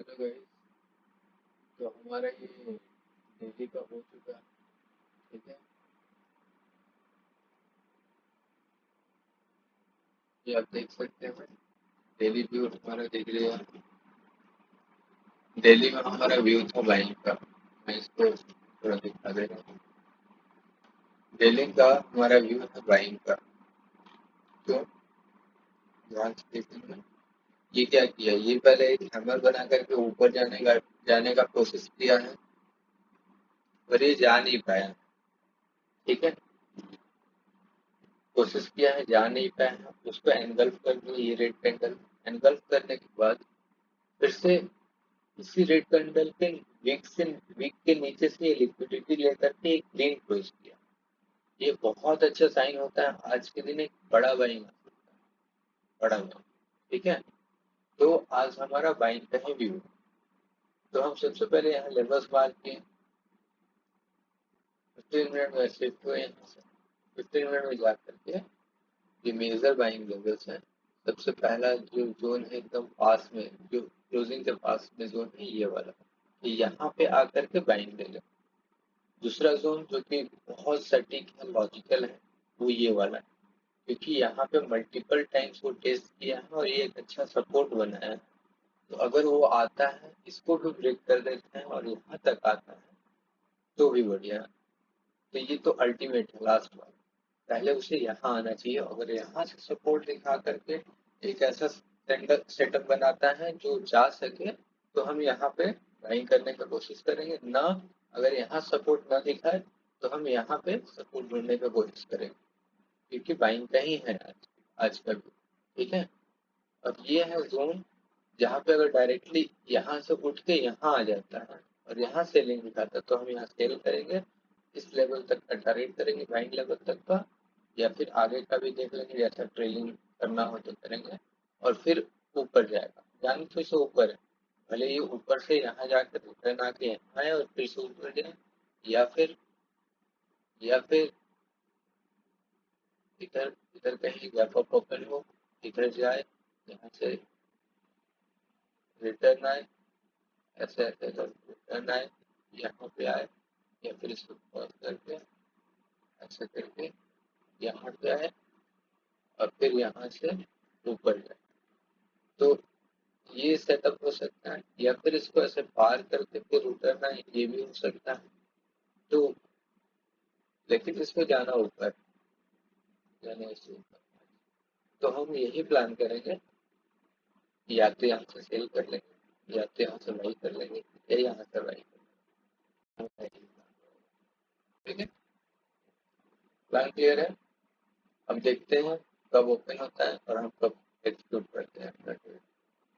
Hello guys. तो हमारा ये डेली का हो चुका। ठीक है, ये आप देख सकते हैं। डेली व्यू हमारा देख लिया। डेली में हमारा व्यू था बाइंग का। मैं इसको थोड़ा दिखा दे रहा हूँ। डेली का हमारा व्यू था बाइंग का। तो ध्यान से देखेंगे। ये क्या किया, ये पहले एक हैमर बना करके ऊपर जाने का कोशिश किया है, पर ये जा नहीं पाया। ठीक है, कोशिश किया है, जा नहीं पाया है। उसको एनगल्फ कर दिया, ये रेड कैंडल। एनगल्फ करने के बाद फिर से इसी रेड कैंडल के वीक के नीचे से लिक्विडिटी लेकर के एक ग्रीन क्लोज किया। ये बहुत अच्छा साइन होता है। आज के दिन एक बड़ा बाइंग आ सकता है, बड़ा बाइंग। ठीक है, तो आज हमारा बाइंग का ही व्यू। तो हम सबसे पहले यहाँ लेवल्स मार्क किए। 15 मिनट में शिफ्ट हुए यहाँ से। 15 मिनट में जा करके ये मेजर बाइंग लेवल्स है। सबसे पहला जो जोन है एकदम पास में, जो क्लोजिंग के पास में जोन है, ये वाला। यहाँ पे आकर के बाइंग ले लो। दूसरा जोन जो कि बहुत सटीक है, लॉजिकल है, वो ये वाला है। क्योंकि यहाँ पे मल्टीपल टाइम्स वो टेस्ट किया है और ये एक अच्छा सपोर्ट बनाया है। तो अगर वो आता है, इसको भी ब्रेक कर देते हैं और यहाँ तक आता है, तो भी बढ़िया है। तो ये तो अल्टीमेट है, लास्ट वाला। पहले उसे यहाँ आना चाहिए। अगर यहाँ से सपोर्ट दिखा करके एक ऐसा सेटअप बनाता है जो जा सके, तो हम यहाँ पे बाइंग करने की कोशिश करेंगे ना। अगर यहाँ सपोर्ट ना दिखाए, तो हम यहाँ पे सपोर्ट ढूंढने की कोशिश करेंगे। क्योंकि बाइंग का ही है आज का भी। ठीक है, अब ये है जोन जहाँ पे अगर डायरेक्टली यहाँ से उठ के यहाँ आ जाता है और यहाँ सेलिंग दिखाता है, तो हम यहाँ सेल करेंगे। इस लेवल तक का टारगेट करेंगे, बाइंग लेवल तक का, या फिर आगे का भी देख लेंगे, जैसा ट्रेलिंग करना हो तो करेंगे। और फिर ऊपर जाएगा, यानी फिर से ऊपर है। भले ये ऊपर से यहाँ जाकर रिटर्न आके यहाँ आए और फिर से ऊपर जाए, या फिर इधर इधर कहीं गैप अप ओपन हो, इधर जाए, यहाँ से रिटर्न आए, ऐसे ऐसे रिटर्न आए, यहाँ पे आए, या फिर इसको पॉज करके ऐसे करके यहाँ पे आए और फिर यहाँ से ऊपर जाए। तो ये सेटअप हो सकता है, या फिर इसको ऐसे पार करके फिर उतरना है, ये भी हो सकता है। तो लेकिन इसको जाना ऊपर, जाना इससे ऊपर। तो हम यही प्लान करेंगे, या तो यहाँ से सेल कर लेंगे, या तो यहाँ से बाई कर लेंगे, या यहाँ से बाई कर लेंगे। ठीक है, प्लान क्लियर है। अब देखते हैं कब ओपन होता है और हम कब एग्जीक्यूट करते हैं।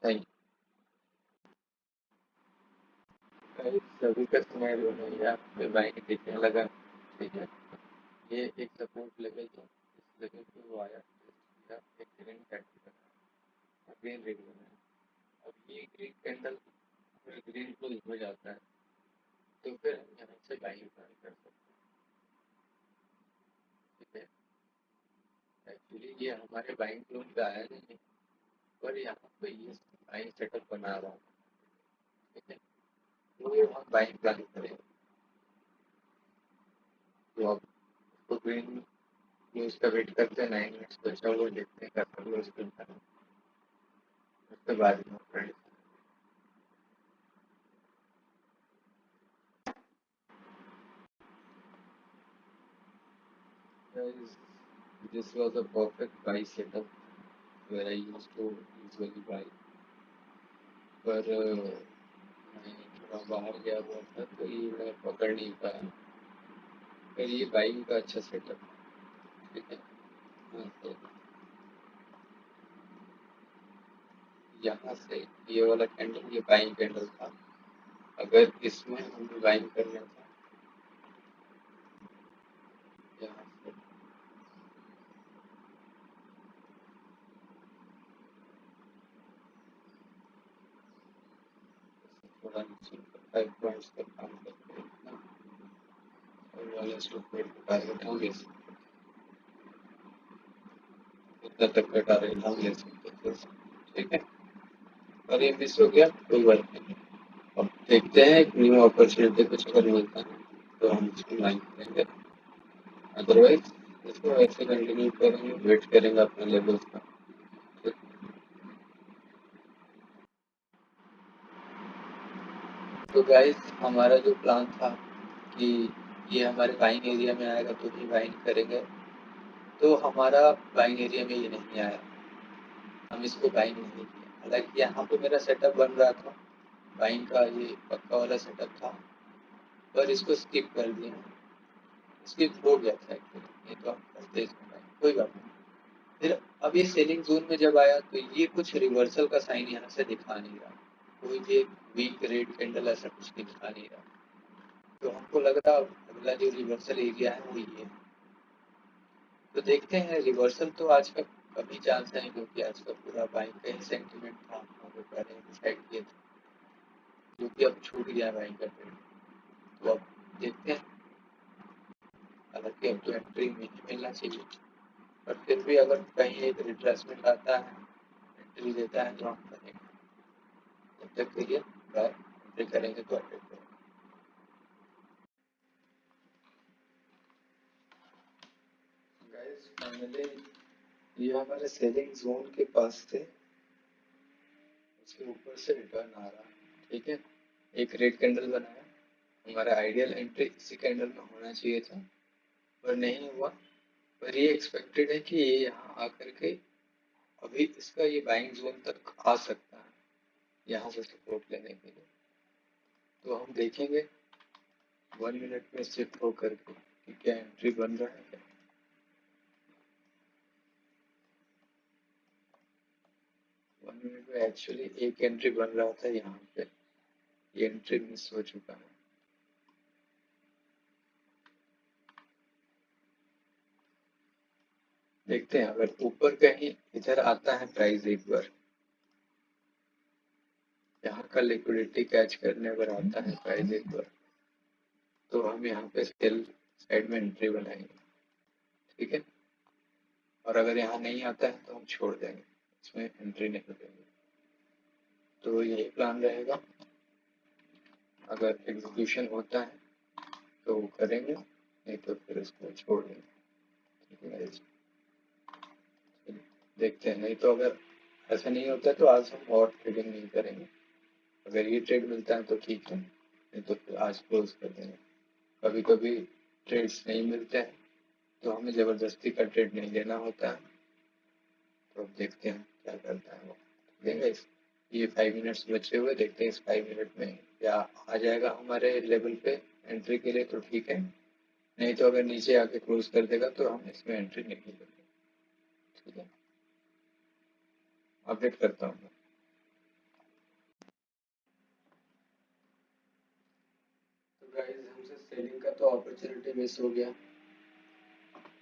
Thank you. सभी का समय यहाँ पे बाइंग दिखने लगा। ठीक है, ये एक सपोर्ट लेवल था, इस लेवल पे वो आया, किया, एक ग्रीन कैंडल बना, ग्रीन रेड बना। अब ये ग्रीन कैंडल ग्रीन क्लोज हो जाता है, तो फिर हम यहाँ से बाइंग कर सकते हैं। ठीक है, एक्चुअली ये हमारे बाइंग क्लोज पे आया नहीं, पर यहाँ पे ये बाइंग सेटअप बना रहा हूँ। ठीक है, तो हम बाइंग प्लान करेंगे। तो अब तो ग्रीन क्लोज का वेट करते हैं, 9 मिनट्स बचा हुआ, देखते हैं कैसा क्लोज करता है, उसके बाद में friend. This was a perfect buy setup where I used to usually buy, पर मैं थोड़ा बाहर गया हुआ था, तो ये मैं पकड़ नहीं पाया। पर ये बाइंग का अच्छा सेटअप। ठीक है, हाँ, तो यहाँ से ये वाला कैंडल, ये बाइंग कैंडल था। अगर इसमें हम बाइंग करना था, यहाँ से थोड़ा नीचे 5 पॉइंट्स तक काम करते हैं, और वाला स्टॉप रेट का टारगेट हम ले सकते हैं, इतना तक का टारगेट हम ले सकते थे। ठीक है, और ये मिस हो गया, कोई बात नहीं। देखते हैं एक न्यू अपॉर्चुनिटी कुछ अगर मिलता है तो हम इसको बाइंग करेंगे, अदरवाइज इसको ऐसे कंटिन्यू करेंगे, वेट करेंगे अपने लेवल्स का। तो गाइस हमारा जो प्लान था कि ये हमारे बाइंग एरिया में आएगा तो ही बाइंग करेंगे, तो हमारा बाइंग एरिया में ये नहीं आया, हम इसको बाइंग नहीं किया। हालांकि यहाँ पे मेरा सेटअप बन रहा था, बाइंग का ये पक्का वाला सेटअप था, पर इसको स्किप कर दिया, स्किप हो गया था एक्चुअली, नहीं तो हम करते इसमें बाइंग, कोई बात नहीं। फिर अब ये सेलिंग जोन में जब आया तो ये कुछ रिवर्सल का साइन यहाँ से दिखा नहीं रहा, कोई भी एक वीक रेड कैंडल ऐसा कुछ दिखा नहीं रहा, तो हमको लग रहा अगला जो रिवर्सल एरिया है वो ये है। तो देखते हैं, रिवर्सल तो आज का कभी चांस है, क्योंकि आज का पूरा बाइंग का ही सेंटिमेंट था, हम लोग पहले डिसाइड किए थे, जो कि अब छूट गया बाइंग का ट्रेंड। तो अब देखते हैं, हालांकि अब तो एंट्री मिलना चाहिए, पर फिर भी अगर कहीं एक रिट्रेसमेंट आता है, एंट्री देता है तो हम करेंगे, जब तक के लिए बाय एंट्री करेंगे तो अपडेट करेंगे। गाइस फाइनली ये हमारे सेलिंग जोन के पास थे, उसके ऊपर से रिटर्न आ रहा है, ठीक है, एक रेड कैंडल बनाया, हमारा आइडियल एंट्री इसी कैंडल में होना चाहिए था, पर नहीं हुआ। पर ये एक्सपेक्टेड है कि ये यहाँ आकर के अभी इसका ये बाइंग जोन तक आ सकता है, यहाँ से सपोर्ट लेने के लिए। तो हम देखेंगे 1 मिनट में शिफ्ट होकर के कि क्या एंट्री बन रहा है क्या। 1 मिनट में एक्चुअली एक एंट्री बन रहा था यहाँ पे, ये एंट्री मिस हो चुका है। देखते हैं अगर ऊपर कहीं इधर आता है प्राइस, एक बार यहाँ का लिक्विडिटी कैच करने अगर आता है प्राइस एक बार, तो हम यहाँ पे सेल साइड में एंट्री बनाएंगे, ठीक है। और अगर यहाँ नहीं आता है तो हम छोड़ देंगे, इसमें एंट्री नहीं देंगे। तो यही प्लान रहेगा, अगर एग्जीक्यूशन होता है तो वो करेंगे, नहीं तो फिर इसको छोड़ देंगे, ठीक है guys? देखते हैं, नहीं तो अगर ऐसा नहीं होता तो आज हम और ट्रेडिंग नहीं करेंगे, अगर ये ट्रेड मिलता है तो ठीक है, नहीं तो फिर आज क्लोज कर देंगे। कभी कभी ट्रेड्स नहीं मिलते हैं तो हमें ज़बरदस्ती का ट्रेड नहीं लेना होता है, तो अब देखते हैं क्या करता है वो, देंगे। ये 5 मिनट्स बचे हुए, देखते हैं इस 5 मिनट में क्या आ जाएगा हमारे लेवल पे एंट्री के लिए तो ठीक है, नहीं तो अगर नीचे आके क्लोज कर देगा तो हम इसमें एंट्री नहीं करेंगे, ठीक है। अपडेट करता हूँ। तो गाइस हमसे सेलिंग का तो अपॉर्चुनिटी मिस हो गया,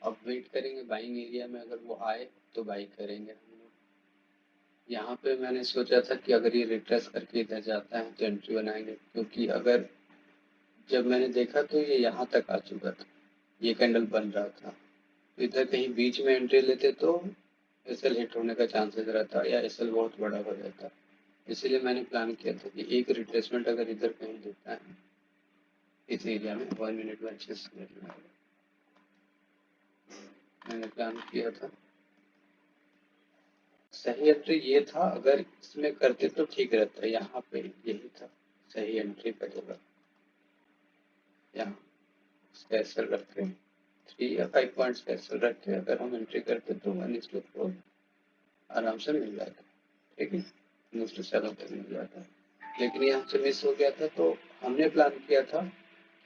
अब वेट करेंगे बाइंग एरिया में, अगर वो आए तो बाई करेंगे हम लोग। यहाँ पे मैंने सोचा था कि अगर ये रिट्रेस करके इधर जाता है तो एंट्री बनाएंगे, क्योंकि अगर जब मैंने देखा तो ये यहाँ तक आ चुका था, ये कैंडल बन रहा था, तो इधर कहीं बीच में एंट्री लेते तो एसएल हिट होने का चांसेस रहता, या एसएल बहुत बड़ा हो जाता। इसीलिए मैंने प्लान किया था कि एक रिट्रेसमेंट अगर इधर कहीं देता है इस एरिया में 1 मिनट में अच्छे से समझ में आएगा, मैंने प्लान किया था। सही एंट्री ये था, अगर इसमें करते तो ठीक रहता, यहाँ पे यही था सही एंट्री का जगह, यहाँ इसका एसएल रख के 3 या 5 पॉइंट्स का एसएल रख के अगर हम एंट्री करते तो 1:4 आराम से मिल जाता, ठीक है, 1:7 तक मिल जाता। लेकिन यहाँ से मिस हो गया था, तो हमने प्लान किया था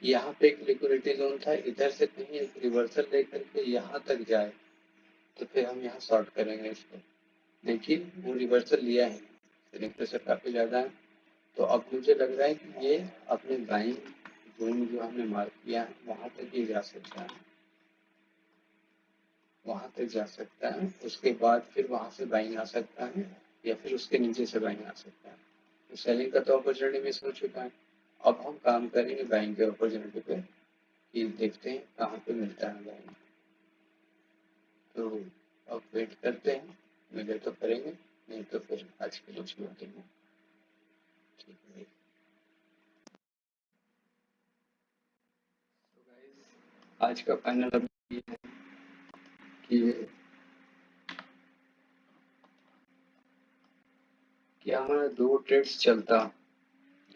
कि यहाँ पे एक लिक्विडिटी जोन था, इधर से कहीं एक रिवर्सल लेकर के यहाँ तक जाए तो फिर हम यहाँ शॉर्ट करेंगे इसको, लेकिन वो रिवर्सल लिया है, सेलिंग प्रेशर काफी ज्यादा है, तो अब मुझे लग रहा है कि ये अपने बाइंग जोन जो हमने मार्क किया है वहां तक ही जा सकता है, वहां तक जा सकता है, उसके बाद फिर वहां से बाइंग आ सकता है, या फिर उसके नीचे से बाइंग आ सकता है। तो सेलिंग का तो अपॉर्चुनिटी मिस हो चुका है, अब हम काम करेंगे बाइंग के अपॉर्चुनिटी पे, कि देखते हैं कहाँ पे मिलता है बाइंग। तो अब वेट करते हैं, मिले तो करेंगे, नहीं तो फिर आज के लिए छोड़ देंगे, ठीक है। आज का फाइनल अभी ये है कि हमारा दो ट्रेड्स चलता,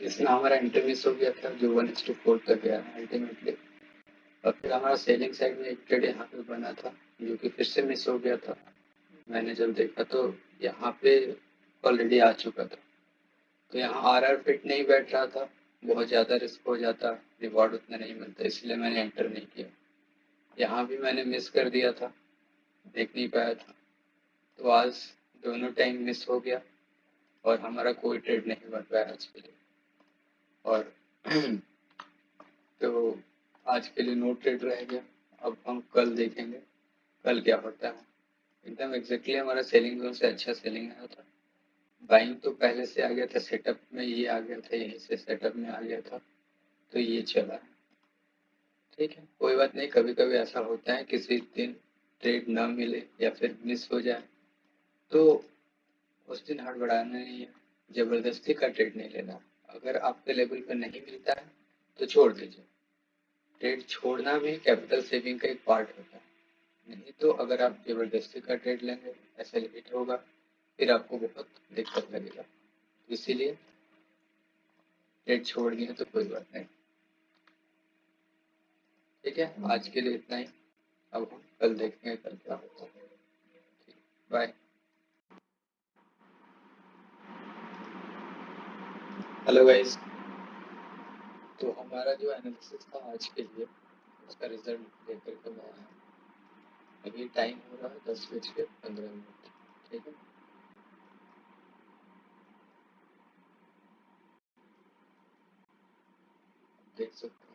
इसमें हमारा एंट्री मिस हो गया था जो 1:4 तक गया अल्टीमेटली। और फिर हमारा सेलिंग साइड में एक ट्रेड यहाँ पे बना था जो कि फिर से मिस हो गया था। मैंने जब देखा तो यहाँ पे ऑलरेडी आ चुका था, तो यहाँ आरआर फिट नहीं बैठ रहा था, बहुत ज़्यादा रिस्क हो जाता, रिवॉर्ड उतना नहीं मिलता, इसलिए मैंने एंटर नहीं किया। यहाँ भी मैंने मिस कर दिया था, देख नहीं पाया था, तो आज दोनों टाइम मिस हो गया और हमारा कोई ट्रेड नहीं बन पाया आज के लिए। और तो आज के लिए नो ट्रेड रह गया। अब हम कल देखेंगे कल क्या होता है। एकदम एग्जैक्टली हमारा सेलिंग जोन से अच्छा सेलिंग आया था, बाइंग तो पहले से आ गया था, सेटअप में ये आ गया था, यहीं से सेटअप में आ गया था, तो ये चला। ठीक है, कोई बात नहीं, कभी कभी ऐसा होता है किसी दिन ट्रेड ना मिले या फिर मिस हो जाए, तो उस दिन हड़बड़ाना नहीं है, जबरदस्ती का ट्रेड नहीं लेना। अगर आपके लेवल पर नहीं मिलता है तो छोड़ दीजिए। ट्रेड छोड़ना भी कैपिटल सेविंग का एक पार्ट होता है, नहीं तो अगर आप जबरदस्ती का ट्रेड लेंगे ऐसा लिमिट होगा, फिर आपको बहुत दिक्कत लगेगा। इसीलिए ट्रेड छोड़ दिए तो कोई बात नहीं। ठीक है, आज के लिए इतना ही। अब हम कल देखेंगे कल क्या होता है। बाय। हेलो गाइस, तो हमारा जो एनालिसिस था आज के लिए उसका रिजल्ट लेकर के मैं आया। अभी टाइम हो रहा है 10:15। ठीक है, देख सकते हैं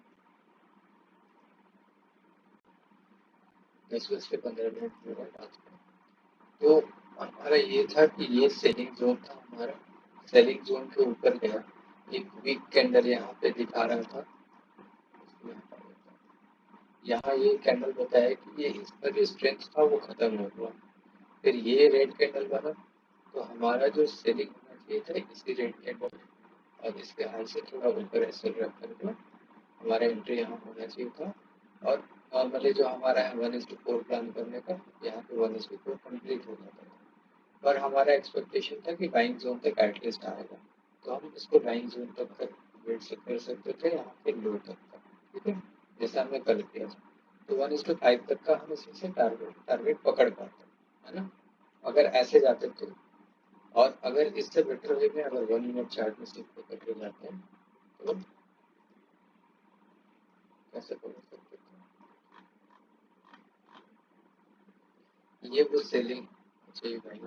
10:15 हो रहा है आज का। तो हमारा ये था कि ये सेलिंग जोन था हमारा, सेलिंग जोन के ऊपर गया, एक वीक कैंडल यहाँ पे दिखा रहा था, यहाँ ये कैंडल बताया कि ये इसका जो स्ट्रेंथ था वो खत्म हो गया, फिर ये रेड कैंडल बना, तो हमारा जो सेलिंग होना चाहिए था इसी रेड कैंडल और इसके हाई से थोड़ा ऊपर ऐसे रख करके हमारा एंट्री यहाँ होना चाहिए था। और नॉर्मली जो हमारा है 1:4 प्लान करने का, यहाँ पे 1:4 कंप्लीट हो जाता था, पर हमारा एक्सपेक्टेशन था कि बाइंग जोन तक एटलीस्ट आएगा, तो हम इसको बाइंग जोन तक वेट से कर सकते थे, यहाँ पे लो तक था। ठीक है, जैसा हमने कल किया था, तो 1:5 तक का हम इसी से टारगेट टारगेट पकड़ पाते, है ना, अगर ऐसे जाते तो। और अगर इससे बेटर वे में अगर 1 मिनट चार्ट में सिर्फ पकड़ के जाते हैं तो कैसे पकड़ सकते थे, ये वो सेलिंग चाहिए भाई,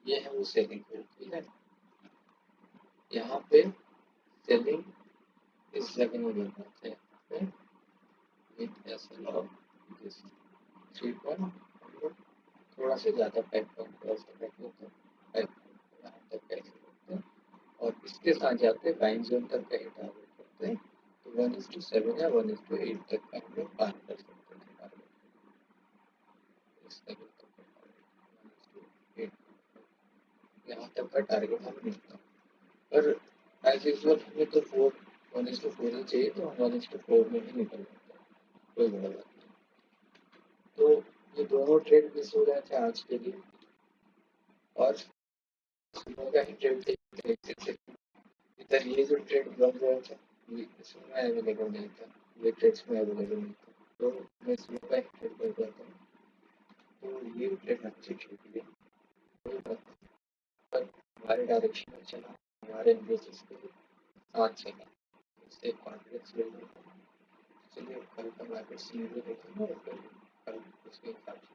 ये है वो सेलिंग। ठीक है, यहाँ पे सेलिंग इस जगह में देना चाहिए, ऐसे लॉग दिस 3 पॉइंट, थोड़ा सा ज़्यादा 5 पॉइंट थोड़ा सा रख लेते हैं, 5 यहाँ तक कैसे करते हैं, और इसके साथ जाते हैं बाइंग जोन तक कहीं टारगेट करते हैं, तो 1:7 या 1:8 तक का हम लोग पार कर सकते हैं टारगेट, इस लेवल तक का टारगेट 1:8 यहाँ तक का टारगेट हमें मिलता है। पर एज यूजल हमें तो 1:4 ही चाहिए, तो हम 1:4 में ही निकल जाते हैं, कोई बड़ा बात नहीं। तो ये दोनों ट्रेड मिस हो रहे थे आज के लिए, और सुबह का ही ट्रेड देखते थे, इधर ये जो ट्रेड बन रहा था इसमें अवेलेबल नहीं था, ये ट्रेड्स में अवेलेबल नहीं था, तो मैं सुबह का ही ट्रेड कर रहा था, तो ये ट्रेड अच्छी ट्रेड है, कोई बात नहीं, पर हमारे डायरेक्शन में चला, हमारे एनालिसिस के साथ चला, इससे कॉन्फिडेंस बिल्ड होता है। चलिए कल का मार्केट सीनरी देखेंगे और फिर कल उसके हिसाब से